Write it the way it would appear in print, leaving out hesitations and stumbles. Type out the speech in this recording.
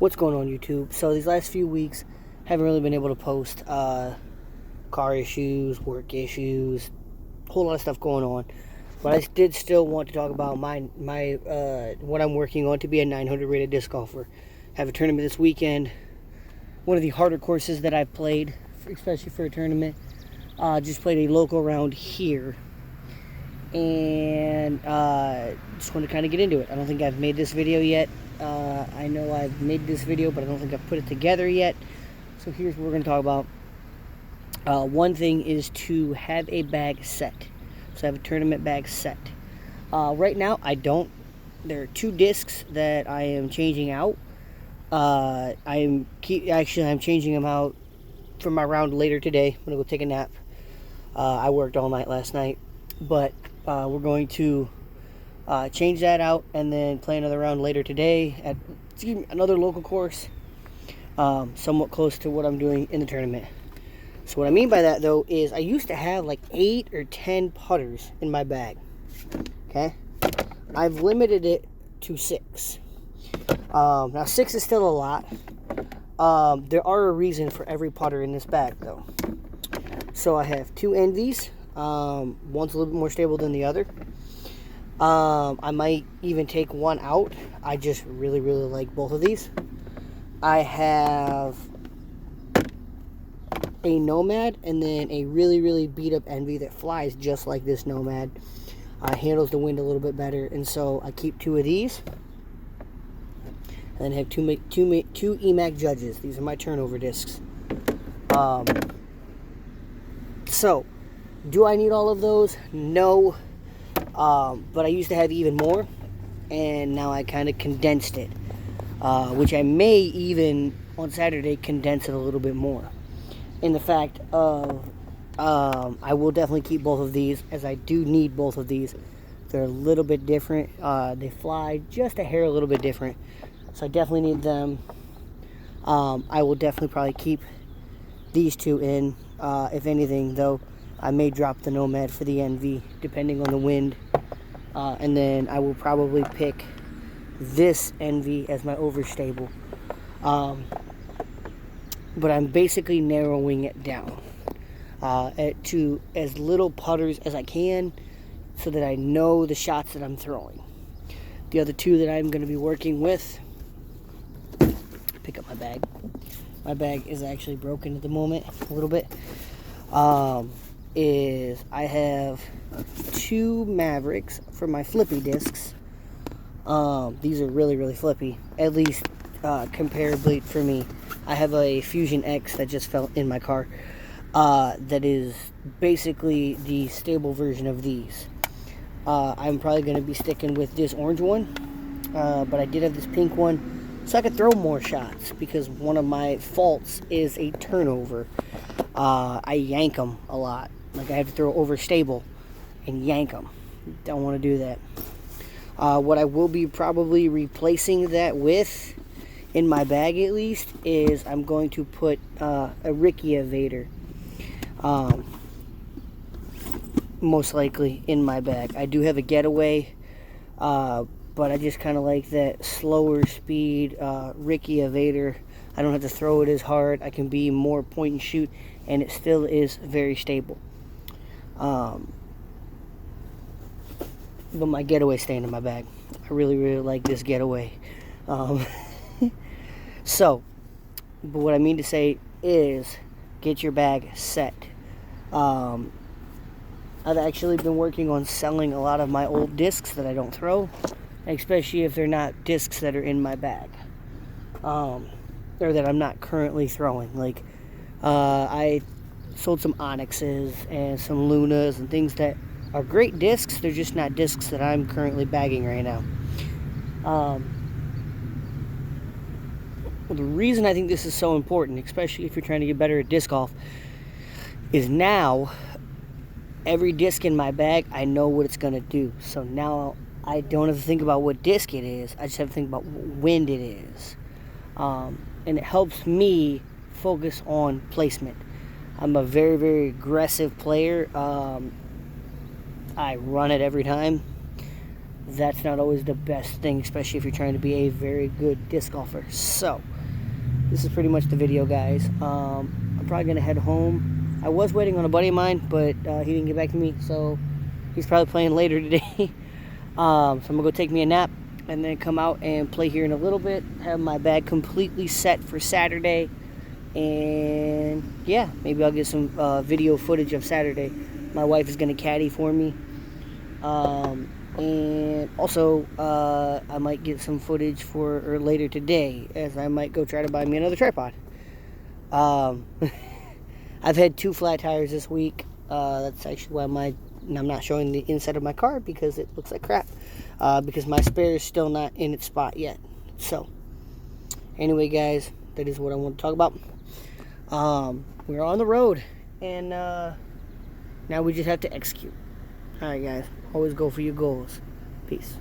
What's going on, YouTube? So these last few weeks, haven't really been able to post. Car issues, work issues, whole lot of stuff going on. But I did still want to talk about my what I'm working on to be a 900 rated disc golfer. Have a tournament this weekend. One of the harder courses that I've played, especially for a tournament. Just played a local round here, and just want to kind of get into it. I don't think I've made this video yet. I know I've made this video, but I don't think I've put it together yet. So here's what we're going to talk about. One thing is to have a bag set. So I have a tournament bag set. Right now, I don't. There are two discs that I am changing out. I'm changing them out for my round later today. I'm going to go take a nap. I worked all night last night. But we're going to change that out and then play another round later today at another local course, somewhat close to what I'm doing in the tournament. So what I mean by that, though, is I used to have like 8 or 10 putters in my bag. Okay, I've limited it to 6. Now 6 is still a lot. There are a reason for every putter in this bag, though. So I have 2 Envies. One's a little bit more stable than the other. I might even take one out. I just really like both of these. I have a Nomad and then a really beat up Envy that flies just like this Nomad. Handles the wind a little bit better, and so I keep 2 of these. And then have two EMAC Judges. These are my turnover discs. So, do I need all of those? No. But I used to have even more, and now I kind of condensed it, which I may even on Saturday condense it a little bit more. In the fact of, I will definitely keep both of these, as I do need both of these. They're a little bit different. They fly just a hair a little bit different, so I definitely need them. I will definitely probably keep these 2 in. If anything, though, I may drop the Nomad for the Envy, depending on the wind. And then I will probably pick this Envy as my overstable. But I'm basically narrowing it down to as little putters as I can, so that I know the shots that I'm throwing. The other 2 that I'm going to be working with, pick up my bag. My bag is actually broken at the moment, a little bit. Is I have 2 Mavericks for my flippy discs. These are really flippy, at least comparably for me. I have a Fusion X that just fell in my car, that is basically the stable version of these. I'm probably going to be sticking with this orange one, but I did have this pink one so I could throw more shots, because one of my faults is a turnover. I yank them a lot. Like, I have to throw overstable and yank them. Don't want to do that. What I will be probably replacing that with, in my bag at least, is I'm going to put a Rickia Vader. Most likely in my bag. I do have a Getaway, but I just kind of like that slower speed Rickia Vader. I don't have to throw it as hard. I can be more point and shoot, and it still is very stable. But my Getaway staying in my bag. I really like this Getaway. So, but what I mean to say is, get your bag set. I've actually been working on selling a lot of my old discs that I don't throw, especially if they're not discs that are in my bag, or that I'm not currently throwing. Like, I sold some Onyxes and some Lunas and things that are great discs. They're just not discs that I'm currently bagging right now. The reason I think this is so important, especially if you're trying to get better at disc golf, is now every disc in my bag, I know what it's going to do. So now I don't have to think about what disc it is. I just have to think about what wind it is. And it helps me focus on placement. I'm a very aggressive player. I run it every time. that's not always the best thing, especially if you're trying to be a very good disc golfer. So this is pretty much the video, guys. I'm probably gonna head home. I was waiting on a buddy of mine, but he didn't get back to me, so he's probably playing later today. So I'm gonna go take me a nap and then come out and play here in a little bit. Have my bag completely set for Saturday, and yeah, maybe I'll get some video footage of Saturday. My wife is gonna caddy for me, and also I might get some footage for later today, as I might go try to buy me another tripod. I've had 2 flat tires this week. That's actually why I'm not showing the inside of my car, because it looks like crap. Because my spare is still not in its spot yet. So, anyway, guys, that is what I want to talk about. We're on the road, and now we just have to execute. Alright, guys, always go for your goals. Peace.